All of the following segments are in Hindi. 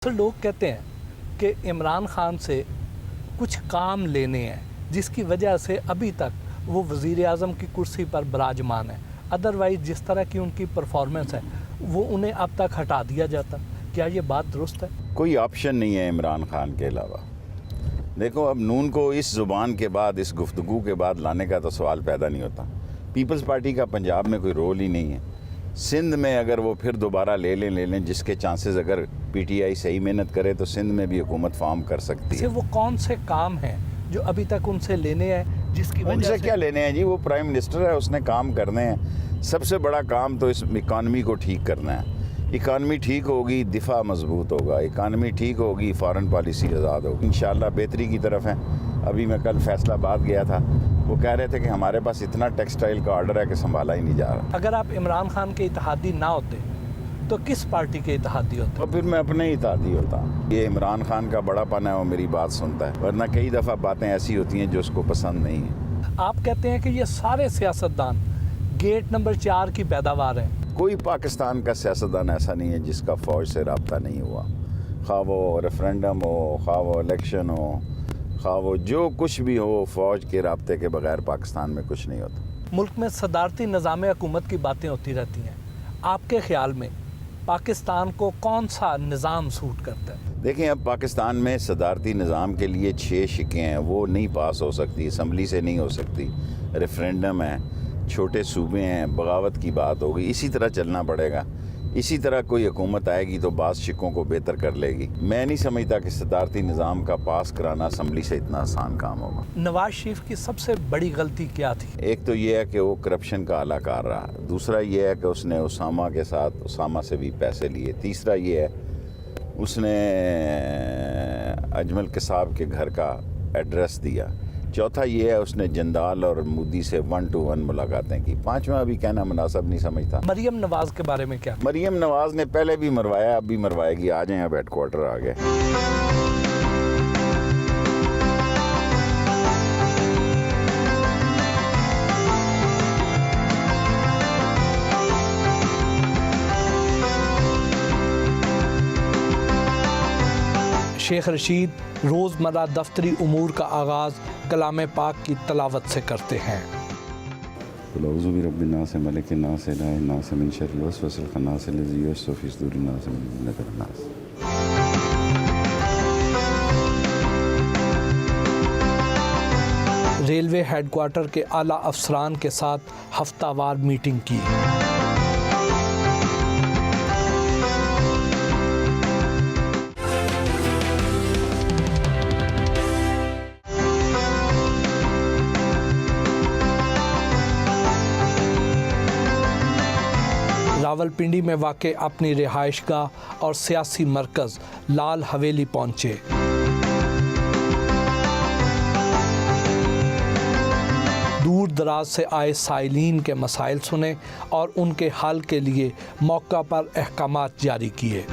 तो लोग कहते हैं कि इमरान खान से कुछ काम लेने हैं जिसकी वजह से अभी तक वो वज़ीर आज़म की कुर्सी पर विराजमान है, अदरवाइज़ जिस तरह की उनकी परफॉर्मेंस है वो उन्हें अब तक हटा दिया जाता। क्या ये बात दुरुस्त है? कोई ऑप्शन नहीं है इमरान खान के अलावा। देखो, अब नून को इस ज़ुबान के बाद, इस गुफ्तगू के बाद लाने का तो सवाल पैदा नहीं होता। पीपल्स पार्टी का पंजाब में कोई रोल ही नहीं है। सिंध में अगर वो फिर दोबारा ले लें जिसके चांसेस, अगर पीटीआई सही मेहनत करे तो सिंध में भी हुकूमत फॉर्म कर सकती है। वो कौन से काम हैं जो अभी तक उनसे लेने हैं जिसकी वजह उनसे से? क्या लेने हैं जी, वो प्राइम मिनिस्टर है, उसने काम करने हैं। सबसे बड़ा काम तो इस इकानमी को ठीक करना है। इकानमी ठीक होगी, दिफा मजबूत होगा। इकानमी ठीक होगी, फॉरेन पॉलिसी आज़ाद होगी। इंशाल्लाह बेहतरी की तरफ है। अभी मैं कल फैसलाबाद गया था, वो कह रहे थे कि हमारे पास इतना टेक्सटाइल का ऑर्डर है कि संभाला ही नहीं जा रहा। अगर आप इमरान खान के इत्तेहादी ना होते तो किस पार्टी के इत्तेहादी होते? तो फिर मैं अपने ही इत्तेहादी होता। ये इमरान खान का बड़ापन है, वो मेरी बात सुनता है, वरना कई दफ़ा बातें ऐसी होती हैं जो उसको पसंद नहीं है। आप कहते हैं कि ये सारे सियासतदान गेट नंबर 4 की पैदावार हैं। कोई पाकिस्तान का सियासतदान ऐसा नहीं है जिसका फ़ौज से रब्ता नहीं हुआ। खा वो रेफरेंडम हो, खा वो इलेक्शन हो, खा वो जो कुछ भी हो, फ़ौज के रब्ते के बगैर पाकिस्तान में कुछ नहीं होता। मुल्क में सदारती निज़ाम हुकूमत की बातें होती रहती हैं। आपके ख्याल में पाकिस्तान को कौन सा निज़ाम सूट करता है? देखें, अब पाकिस्तान में सदारती निज़ाम के लिए 6 शिकें हैं, वो नहीं पास हो सकती, असम्बली से नहीं हो सकती। रेफरेंडम है, छोटे सूबे हैं, बगावत की बात होगी। इसी तरह चलना पड़ेगा। इसी तरह कोई हुकूमत आएगी तो बास शिकों को बेहतर कर लेगी। मैं नहीं समझता कि सदारती निज़ाम का पास कराना असम्बली से इतना आसान काम होगा। नवाज शरीफ की सबसे बड़ी गलती क्या थी? एक तो ये है कि वो करप्शन का आलाकार रहा। दूसरा ये है कि उसने उसामा के साथ, उसामा से भी पैसे लिए। तीसरा ये है उसने अजमल कसाब के घर का एड्रेस दिया। चौथा ये है उसने जंदाल और मोदी से 1-to-1 मुलाकातें की। पांचवा अभी कहना मुनासिब नहीं समझता। मरियम नवाज के बारे में क्या? मरियम नवाज ने पहले भी मरवाया, अब भी मरवाएगी। आ जाए, अब हेडक्वार्टर आ गए। शेख रशीद रोज़मर्रा दफ्तरी उमूर का आगाज़ कलाम पाक की तलावत से करते हैं। रेलवे हेडक्वार्टर के आला अफसरान के साथ हफ्तावार मीटिंग की। रावलपिंडी में वाक़े अपनी रिहाइशगाह और सियासी मरकज़ लाल हवेली पहुँचे। दूर दराज से आए साइलीन के मसाइल सुने और उनके हल के लिए मौका पर अहकामात जारी किए।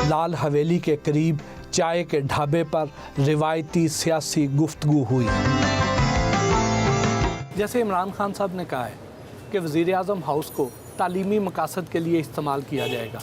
लाल हवेली के करीब चाय के ढाबे पर रिवायती सियासी गुफ्तगू हुई। जैसे इमरान खान साहब ने कहा है कि वज़ीर आज़म हाउस को तालीमी मकासद के लिए इस्तेमाल किया जाएगा,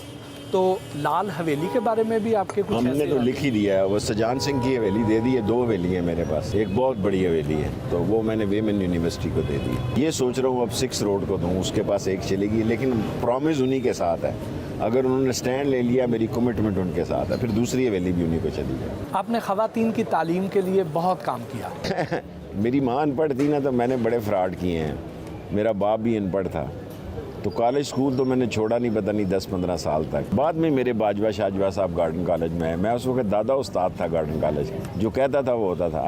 तो लाल हवेली के बारे में भी आपके कुछ? हमने तो लिख ही दिया है। वो सजान सिंह की हवेली दे दी है। 2 हवेली है मेरे पास, एक बहुत बड़ी हवेली है, तो वो मैंने वेमेन यूनिवर्सिटी को दे दी। ये सोच रहा हूँ अब 6 रोड को दूँ, उसके पास एक चलेगी, लेकिन प्रॉमिस उन्हीं के साथ है। अगर उन्होंने स्टैंड ले लिया, मेरी कमिटमेंट उनके साथ है, फिर दूसरी हवेली भी उन्हीं को चली जाए। आपने ख़वातीन की तालीम के लिए बहुत काम किया। मेरी माँ अनपढ़ थी ना, तो मैंने बड़े फ्रॉड किए हैं। मेरा बाप भी अनपढ़ था, तो कॉलेज स्कूल तो मैंने छोड़ा नहीं, पता नहीं 10-15 साल तक। बाद में मेरे बाजवा शाहजवा साहब गार्डन कॉलेज में है। मैं उस वक्त दादा उस्ताद था गार्डन कॉलेज का, जो कहता था वो होता था।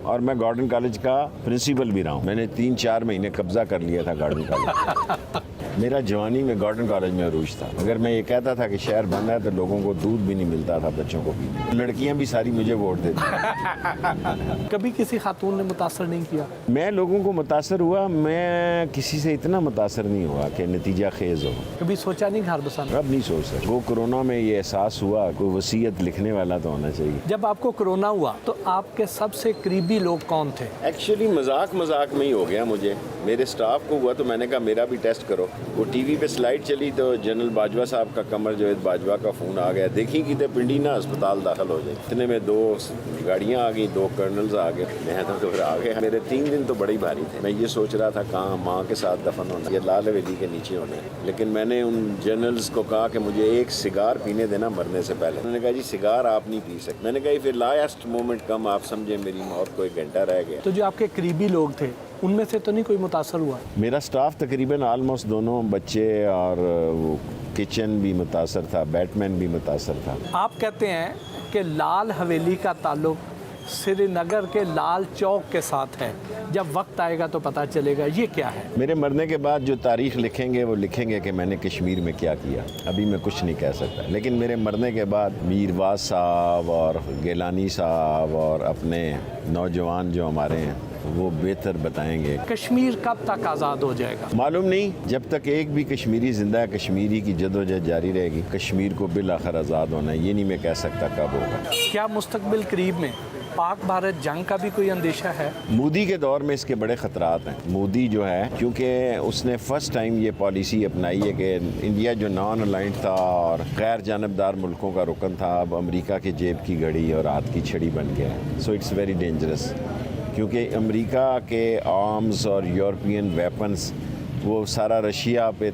और मैं गार्डन कॉलेज का प्रिंसिपल भी रहा हूँ। मैंने 3-4 महीने कब्जा कर लिया था गार्डन कॉलेज। मेरा जवानी में गॉर्डन कॉलेज में अरूज था। अगर मैं ये कहता था कि शहर बंद है तो लोगों को दूध भी नहीं मिलता था बच्चों को पीने। लड़कियां भी सारी मुझे वोट देती। कभी किसी खातून ने मुतासर नहीं किया? मैं लोगों को मुतासर हुआ, मैं किसी से इतना मुतासर नहीं हुआ कि नतीजा खेज हो। कभी सोचा नहीं घर बसाना? अब नहीं सोच सकता। वो कोरोना में ये एहसास हुआ, कोई वसीयत लिखने वाला तो होना चाहिए। जब आपको कोरोना हुआ तो आपके सबसे करीबी लोग कौन थे? एक्चुअली मजाक में ही हो गया मुझे। मेरे स्टाफ को हुआ तो मैंने कहा मेरा भी टेस्ट करो। वो टीवी पे स्लाइड चली तो जनरल बाजवा साहब का, कमर जावेद बाजवा का फ़ोन आ गया, देखी कि पिंडी ना अस्पताल दाखिल हो जाए। इतने में 2 गाड़ियाँ आ गई, 2 कर्नल्स आ गए। मैं तो फिर आ गया। मेरे 3 दिन तो बड़े ही भारी थे। मैं ये सोच रहा था कहाँ माँ के साथ दफन होना, ये लाल हवेली के नीचे होना है। लेकिन मैंने उन जनरल्स को कहा कि मुझे एक सिगार पीने देना मरने से पहले। उन्होंने कहा जी सिगार आप नहीं पी सकते। मैंने कहा फिर लास्ट मोमेंट कम, आप समझे मेरी मौत को 1 घंटा रह गया। तो जो आपके करीबी लोग थे उनमें से तो नहीं कोई मुतासर हुआ? मेरा स्टाफ तकरीबन आलमोस्ट दोनों बच्चे और वो किचन भी मुतासर था, बैटमैन भी मुतासर था। आप कहते हैं कि लाल हवेली का ताल्लुक श्रीनगर के लाल चौक के साथ है, जब वक्त आएगा तो पता चलेगा। ये क्या है? मेरे मरने के बाद जो तारीख लिखेंगे वो लिखेंगे कि मैंने कश्मीर में क्या किया। अभी मैं कुछ नहीं कह सकता, लेकिन मेरे मरने के बाद मीरवाज साहब और गिलानी साहब और अपने नौजवान जो हमारे हैं वो बेहतर बताएंगे। कश्मीर कब तक आज़ाद हो जाएगा? मालूम नहीं, जब तक एक भी कश्मीरी जिंदा है कश्मीरी की जदोजहद जारी रहेगी। कश्मीर को बिल आखिर आज़ाद होना है, ये नहीं मैं कह सकता कब होगा। क्या मुस्तकबिल करीब में पाक भारत जंग का भी कोई अंदेशा है? मोदी के दौर में इसके बड़े ख़तरात हैं। मोदी जो है, क्योंकि उसने फ़र्स्ट टाइम ये पॉलिसी अपनाई है कि इंडिया जो नॉन अलाइंड था और गैर जानबदार मुल्कों का रुकन था, अब अमेरिका के जेब की घड़ी और हाथ की छड़ी बन गया है। सो इट्स वेरी डेंजरस, क्योंकि अमेरिका के आर्म्स और यूरोपियन वेपन्स वो सारा रशिया पे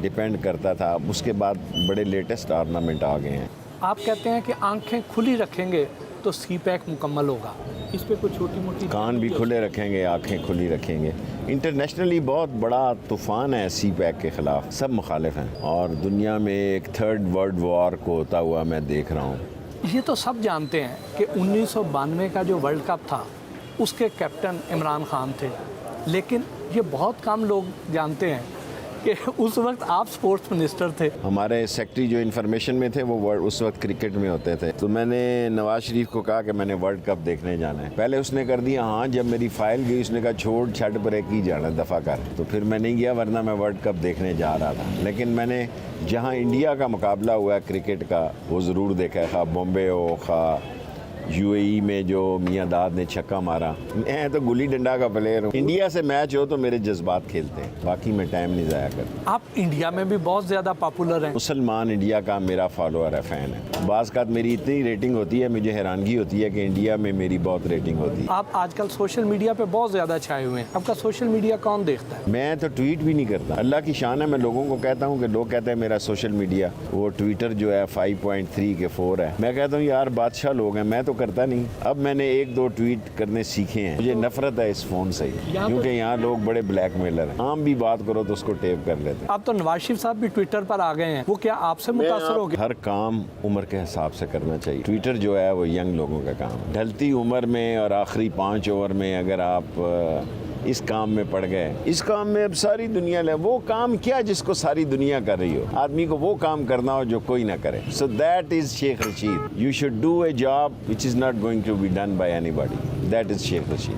डिपेंड करता था। उसके बाद बड़े लेटेस्ट आर्मामेंट आ गए हैं। आप कहते हैं कि आंखें खुली रखेंगे तो सीपैक मुकम्मल होगा। इस पे कुछ छोटी मोटी कान भी खुले रखेंगे, आंखें खुली रखेंगे। इंटरनेशनली बहुत बड़ा तूफ़ान है सीपैक के ख़िलाफ़, सब मुखालिफ हैं और दुनिया में एक 3rd वर्ल्ड वॉर को होता हुआ मैं देख रहा हूँ। ये तो सब जानते हैं कि 1992 का जो वर्ल्ड कप था उसके कैप्टन इमरान खान थे, लेकिन ये बहुत कम लोग जानते हैं कि उस वक्त आप स्पोर्ट्स मिनिस्टर थे। हमारे सेक्रेटरी जो इन्फॉर्मेशन में थे वो उस वक्त क्रिकेट में होते थे। तो मैंने नवाज शरीफ को कहा कि मैंने वर्ल्ड कप देखने जाना है। पहले उसने कर दिया हाँ, जब मेरी फाइल गई उसने कहा छोड़ छट पर ही जाना, दफ़ा कर। तो फिर मैं नहीं गया, वरना मैं वर्ल्ड कप देखने जा रहा था। लेकिन मैंने जहाँ इंडिया का मुकाबला हुआ है क्रिकेट का वो ज़रूर देखा है, खा बॉम्बे हो, खा यूएई में जो मियाँ दाद ने छक्का मारा। मैं तो गुल्ली डंडा का प्लेयर हूँ। इंडिया से मैच हो तो मेरे जज्बात खेलते हैं, बाकी मैं टाइम नहीं ज़ाया करता। आप इंडिया में भी बहुत ज़्यादा पॉपुलर हैं। मुसलमान इंडिया का मेरा फॉलोअर है, फ़ैन है। बाज़ का मेरी इतनी रेटिंग होती है, मुझे हैरानगी होती है कि इंडिया में मेरी बहुत रेटिंग होती है। आप आजकल सोशल मीडिया पे बहुत ज़्यादा छाए हुए हैं। आपका सोशल मीडिया कौन देखता है? मैं तो ट्वीट भी नहीं करता। अल्लाह की शान है, मैं लोगों को कहता हूँ कि लोग कहते हैं मेरा सोशल मीडिया वो ट्विटर जो है 5.3 के 4 है। मैं कहता हूँ यार बादशाह लोग हैं, मैं तो करता नहीं। अब मैंने 1-2 ट्वीट करने सीखे हैं। मुझे नफरत है इस फ़ोन से, क्योंकि यहाँ लोग बड़े ब्लैकमेलर हैं। आम भी बात करो तो उसको टेप कर लेते हैं। अब तो नवाज शरीफ साहब भी ट्विटर पर आ गए हैं, वो क्या आपसे मुतासर हो गए? हर काम उम्र के हिसाब से करना चाहिए। ट्विटर जो है वो यंग लोगों का काम है। ढलती उम्र में और आखिरी 5 ओवर में अगर आप इस काम में पड़ गए, इस काम में अब सारी दुनिया ले, वो काम क्या जिसको सारी दुनिया कर रही हो, आदमी को वो काम करना हो जो कोई ना करे। So that is Sheikh Rashid. You should do a job which is not going to be done by anybody. That is Sheikh Rashid.